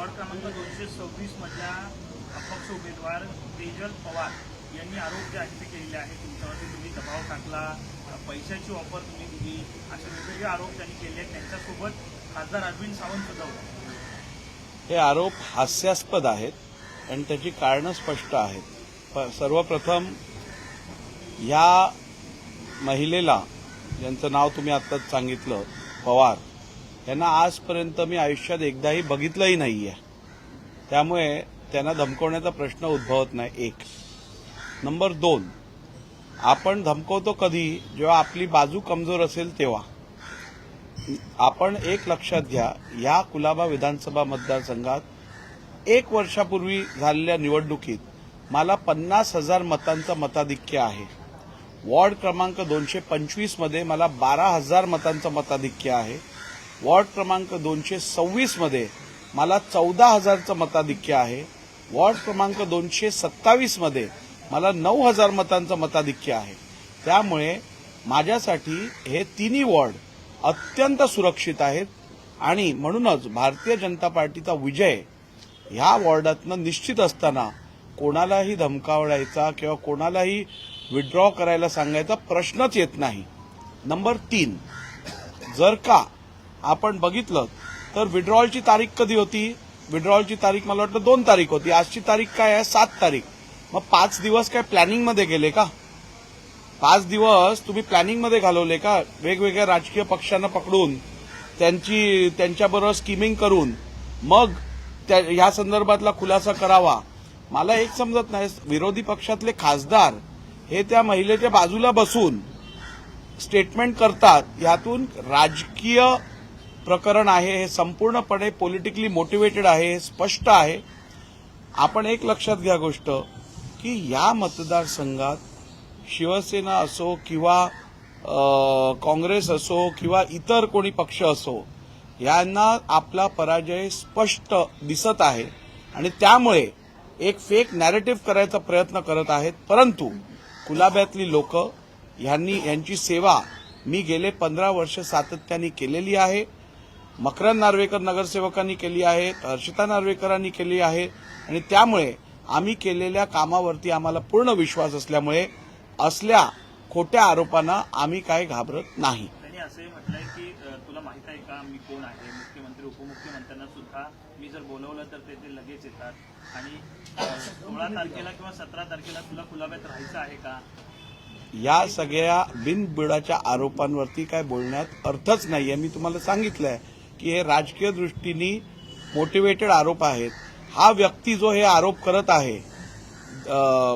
Ward क्रमांक 226 मधल्या अपक्ष उमेदवार तेजल पवार यांनी आरोप जे आहेत ते केलेले आहेत तुमच्यावरती, तुम्ही दबाव टाकला, पैशाची ऑफर तुम्ही दिली, असे वेगवेगळे आरोप त्यांनी केले आहेत. त्यांच्यासोबत खासदार अरविंद सावंत सुद्धा होते. हे आरोप हास्यास्पद आहेत आणि त्याची कारणं स्पष्ट आहेत. सर्वप्रथम या महिलेला, ज्यांचं नाव तुम्ही आत्ताच सांगितलं, पवार, यांना आजपर्यंत मी आयुष्यात एकदाही बघितलंही नाहीये. त्यामुळे त्यांना धमकवण्याचा प्रश्न उद्भवत नाही. एक. नंबर 2, आपण धमकवतो कधी, जेव्हा आपली बाजू कमजोर असेल तेव्हा. आपण एक लक्षात घ्या, या कुलाबा विधानसभा मतदारसंघात 1 वर्षापूर्वी झालेल्या निवडणुकीत मला 50,000 मतांचं मताधिक्य आहे. वॉर्ड क्रमांक 225 मध्ये मला 12,000 मतांचं मताधिक्य आहे. वॉर्ड क्रमांक 226 मध्ये मला 14,000चं मताधिक्य आहे. वॉर्ड क्रमांक 227 मध्ये मला 9,000 मतांचं मताधिक्य आहे. त्यामुळे माझ्यासाठी हे तिन्ही वॉर्ड अत्यंत सुरक्षित आहेत आणि म्हणूनच भारतीय जनता पार्टीचा विजय ह्या वॉर्डातनं निश्चित असताना कोणालाही धमकावण्याचा किंवा कोणालाही विड्रॉ करायला सांगायचा प्रश्नच येत नाही. नंबर 3, जर का आपण बघितलं तर विड्रॉलची तारीख कधी होती? विड्रॉलची तारीख मला वाटतं 2 तारीख होती. आजची तारीख काय आहे? 7 तारीख. मग 5 दिवस काय प्लॅनिंगमध्ये गेले का? 5 दिवस तुम्ही प्लॅनिंगमध्ये घालवले का? वेगवेगळ्या राजकीय पक्षांना पकडून त्यांच्याबरोबर स्कीमिंग करून मग ह्या संदर्भातला खुलासा करावा. मला एक समजत नाही, विरोधी पक्षातले खासदार हे त्या महिलेच्या बाजूला बसून स्टेटमेंट करतात, यातून राजकीय प्रकरण आहे, हे संपूर्णपणे पॉलिटिकली मोटिवेटेड आहे, हे स्पष्ट आहे. आपण एक लक्षात घ्या गोष्ट, की या मतदारसंघात शिवसेना असो किंवा काँग्रेस असो किंवा इतर कोणी पक्ष असो, यांना आपला पराजय स्पष्ट दिसत आहे आणि त्यामुळे एक फेक नॅरेटिव्ह करायचा प्रयत्न करत आहेत. परंतु कुलाब्यातली लोक यांची सेवा मी गेले 15 वर्ष सातत्याने केलेली आहे. मकरंद नार्वेकर नगरसेवकांनी केली आहे, हर्षिता नार्वेकरांनी केली आहे आणि त्यामुळे आम्ही केलेल्या कामावरती आम्हाला पूर्ण विश्वास असल्यामुळे असल्या खोट्या आरोपांना आम्ही काय घाबरत नाही. त्यांनी असंही म्हटलंय की तुला माहित आहे का मी कोण आहे? मुख्यमंत्री उपमुख्यमंत्र्यांना सुद्धा मी जर बोलवलं तर ते लगेच येतात आणि 16 तारखेला किंवा 17 तारखेला तुला कुलाब्यात राहायचं आहे का? या सगळ्या बिनबुडाच्या आरोपांवरती काय बोलण्यात अर्थच नाहीये. मी तुम्हाला सांगितलंय की हे राजकीय दृष्टीने मोटिवेटेड आरोप आहेत. हा व्यक्ती जो हे आरोप करत आहे,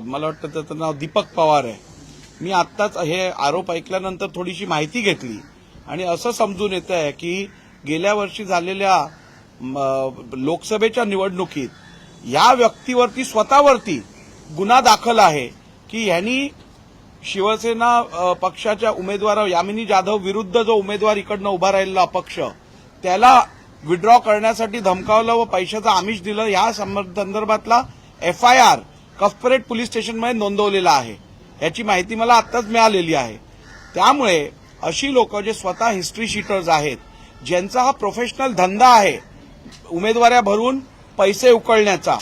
मला वाटतं त्याचं नाव दीपक पवार आहे. मी आत्ताच हे आरोप ऐकल्यानंतर थोडीशी माहिती घेतली आणि असं समजून येत आहे की गेल्या वर्षी झालेल्या लोकसभेच्या निवडणुकीत या व्यक्तीवरती स्वतःवरती गुन्हा दाखल आहे की ह्यांनी शिवसेना पक्षाच्या उमेदवार यामिनी जाधव विरुद्ध जो उमेदवार इकडनं उभा राहिलेला अपक्ष, त्याला विड्रॉ करण्यासाठी धमकावलं व पैशाचं आमिष दिलं. या संदर्भातला FIR कफपरेट पोलीस स्टेशनमध्ये नोंदवलेला आहे. याची माहिती मला आत्ताच मिळालेली आहे. त्यामुळे अशी लोक जे स्वतः हिस्ट्री शीटर्स आहेत, ज्यांचा हा प्रोफेशनल धंदा आहे उमेदवाऱ्या भरून पैसे उकळण्याचा,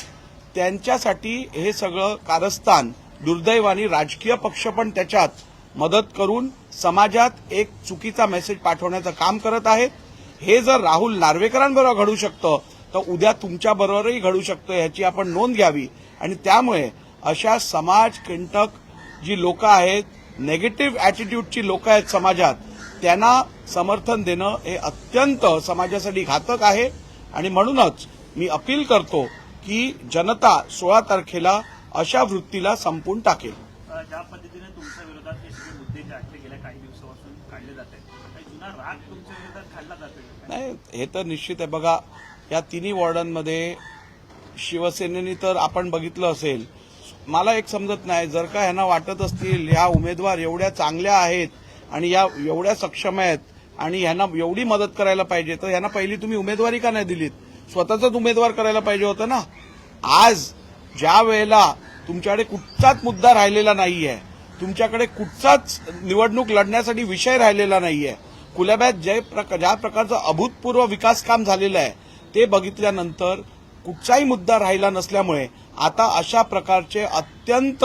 त्यांच्यासाठी हे सगळं कारस्थान दुर्दैवाने राजकीय पक्ष पण त्याच्यात मदत करून समाजात एक चुकीचा मेसेज पाठवण्याचं काम करत आहेत. हे जर राहुल नार्वेकरांबरोबर घडू शकतं तर उद्या तुमच्याबरोबरही घडू शकतं, ह्याची आपण नोंद घ्यावी. आणि त्यामुळे अशा समाज कंटक जी लोक आहेत, नेगेटिव्ह अॅटिट्यूडची लोक आहेत समाजात, त्यांना समर्थन देणं हे अत्यंत समाजासाठी घातक आहे. आणि म्हणूनच मी अपील करतो की जनता 16 तारखेला अशा वृत्तीला संपून टाकेल. ज्या पद्धतीने तुमच्या विरोधात हे सगळे मुद्दे जे आहेत गेल्या काही दिवसापासून काढले जात आहेत, काही जुना राग तुमच्या विरोधात काढला जातोय? नाही, हे तर निश्चित आहे. बघा, या तिन्ही वॉर्डांमध्ये शिवसेनेने तर आपण बघितलं असेल, मला एक समजत नाही, जर का ह्यांना वाटत असतील ह्या उमेदवार एवढ्या चांगल्या आहेत आणि या एवढ्या सक्षम आहेत आणि ह्यांना एवढी मदत करायला पाहिजे, तर ह्यांना पहिली तुम्ही उमेदवारी का नाही दिलीत? स्वतःचाच उमेदवार करायला पाहिजे होतं ना. आज ज्या वेळेला तुमच्याकडे कुठचाच मुद्दा राहिलेला नाहीये, तुमच्याकडे कुठचाच निवडणूक लढण्यासाठी विषय राहिलेला नाहीये, कुलाब्यात ज्या प्रकारचं अभूतपूर्व विकास काम झालेलं आहे ते बघितल्यानंतर कुठचाही मुद्दा राहिला नसल्यामुळे आता अशा प्रकारचे अत्यंत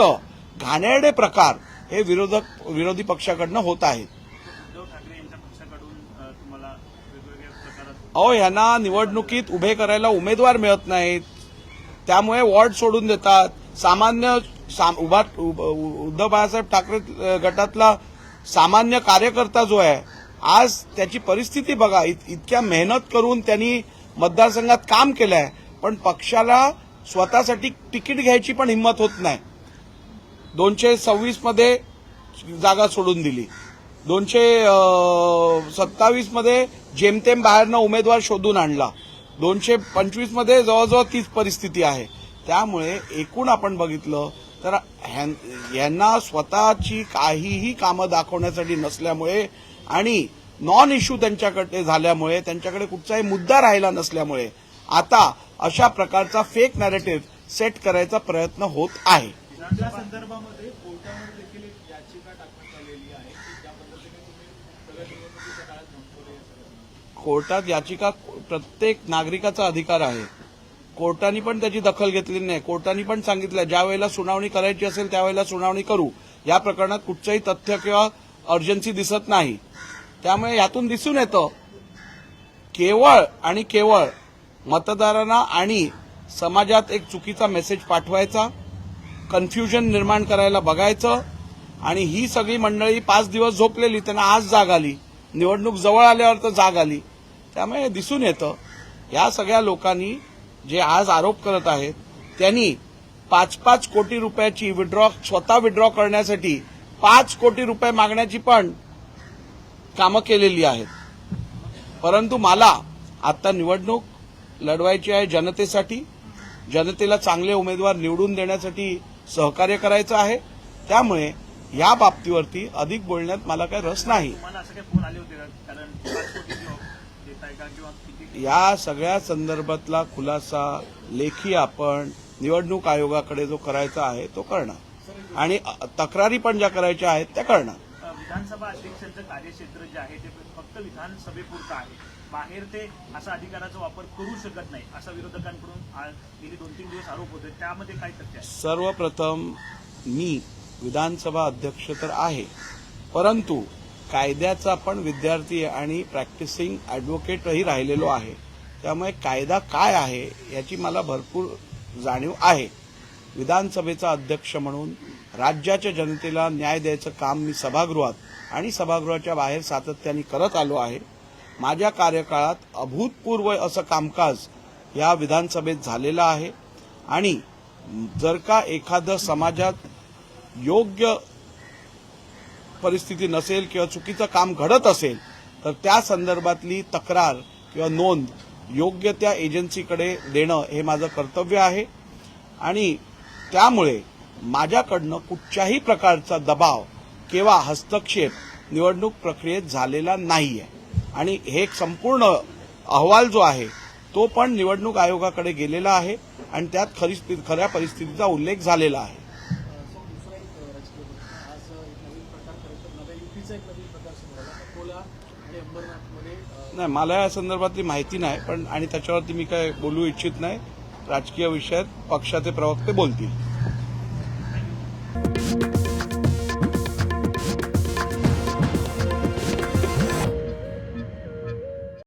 घाणेरडे प्रकार हे विरोधी पक्षाकडनं होत आहेत. उद्धव ठाकरे यांच्या पक्षाकडून तुम्हाला वेगवेगळ्या प्रकारात अहो, यांना निवडणुकीत उभे करायला उमेदवार मिळत नाहीत, त्यामुळे वॉर्ड सोडून देतात. उद्धव बाळासाहेब ठाकरे गटातला सामान्य कार्यकर्ता जो आहे, आज त्याची परिस्थिती बघा. इतक्या मेहनत करून त्यांनी मतदारसंघात काम केलंय, पण पक्षाला स्वतःसाठी तिकीट घ्यायची पण हिंमत होत नाही. 226 मध्ये जागा सोडून दिली, 227 मध्ये जेमतेम बाहेरनं उमेदवार शोधून आणला, 225 मध्ये जवळजवळ तीच परिस्थिती आहे. त्यामुळे एकूण आपण बघितलं तर यांना स्वतःची काहीही कामं दाखवण्यासाठी नसल्यामुळे आणि नॉन इश्यू त्यांच्याकडे झाल्यामुळे, त्यांच्याकडे कुठचाही मुद्दा राहिला नसल्यामुळे आता अशा प्रकारचा फेक नॅरेटिव्ह सेट करायचा प्रयत्न होत आहे. या संदर्भामध्ये कोर्टामध्ये देखील एक याचिका टाकण्यात आलेली आहे की ज्या पद्धतीने तुम्ही सगळ्या निवडणुकीच्या काळात धमकवले. कोर्टात याचिका प्रत्येक नागरिकाचा अधिकार आहे. कोर्टाने पण त्याची दखल घेतलेली नाही. कोर्टाने पण सांगितलं ज्या वेळेला सुनावणी करायची असेल त्यावेळेला सुनावणी करू. या प्रकरणात कुठचंही तथ्य किंवा अर्जन्सी दिसत नाही. त्यामुळे यातून दिसून येतं केवळ आणि केवळ मतदारांना आणि समाजात एक चुकीचा मेसेज पाठवायचा, कन्फ्युजन निर्माण करायला बघायचं. आणि ही सगळी मंडळी 5 दिवस झोपलेली, त्यांना आज जाग आली, निवडणूक जवळ आल्यावर तर जाग आली. त्यामुळे दिसून येतं या सगळ्या लोकांनी जे आज आरोप करत आहेत त्यांनी 5-5 कोटी रुपयाची स्वतः विड्रॉ करण्यासाठी 5 कोटी रुपये मागण्याची पण कामं केलेली आहेत. परंतु मला आता निवडणूक लढवायची आहे जनतेसाठी, जनतेला चांगले उमेदवार निवडून देण्यासाठी सहकार्य करायचं आहे. त्यामुळे या बाबतीवरती अधिक बोलण्यात मला काही रस नाही. तुम्हाला असं काही फोन आले होते का? कारण 5 कोटी देताय का किंवा किती? या सगळ्या संदर्भातला खुलासा लेखी आपण निवडणूक आयोगाकडे जो करायचा आहे तो करणार आणि तक्रारी पण ज्या करायच्या आहेत त्या करणार. विधानसभा अध्यक्षांचं कार्यक्षेत्र जे आहे ते फक्त विधानसभेपुरतं आहे. बाहेर ते असा अधिकाराचा वापर करू शकत नाही असा विरोधकांकडून गेली 2-3 दिवस आरोप होते. त्यामध्ये काय तथ्य आहे? सर्वप्रथम मी विधानसभा अध्यक्ष तर आहे, परंतु कायद्याचा पण विद्यार्थी आणि प्रॅक्टिसिंग ॲडव्होकेटही राहिलेलो आहे. त्यामुळे कायदा काय आहे याची मला भरपूर जाणीव आहे. विधानसभेचा अध्यक्ष म्हणून राज्याच्या जनतेला न्याय द्यायचं काम मी सभागृहात आणि सभागृहाच्या बाहेर सातत्याने करत आलो आहे. माझ्या कार्यकाळात अभूतपूर्व असं कामकाज या विधानसभेत झालेलं आहे. आणि जर का एखादं समाजात योग्य परिस्थिती नसेल किंवा चुकीचं काम घडत असेल तर त्या संदर्भातली तक्रार किंवा नोंद योग्य त्या एजन्सीकडे देणं हे माझं कर्तव्य आहे. आणि त्यामुळे माझ्याकडनं कुठच्याही प्रकारचा दबाव किंवा हस्तक्षेप निवडणूक प्रक्रियेत झालेला नाहीये. आणि हे संपूर्ण अहवाल जो आहे तो पण निवडणूक आयोगाकडे गेलेला आहे आणि त्यात खऱ्या परिस्थितीचा उल्लेख झालेला आहे. दुसरा एक राजकीय आज एक नवीन प्रकार खरं तर नव्या युतीचा एक नवीन प्रकार समोर आला. अकोला आणि अंबरनाथमध्ये नाही, मला या संदर्भातली माहिती नाही पण आणि त्याच्यावरती मी काय बोलू इच्छित नाही. राजकीय विषयात पक्षाचे प्रवक्ते बोलतील.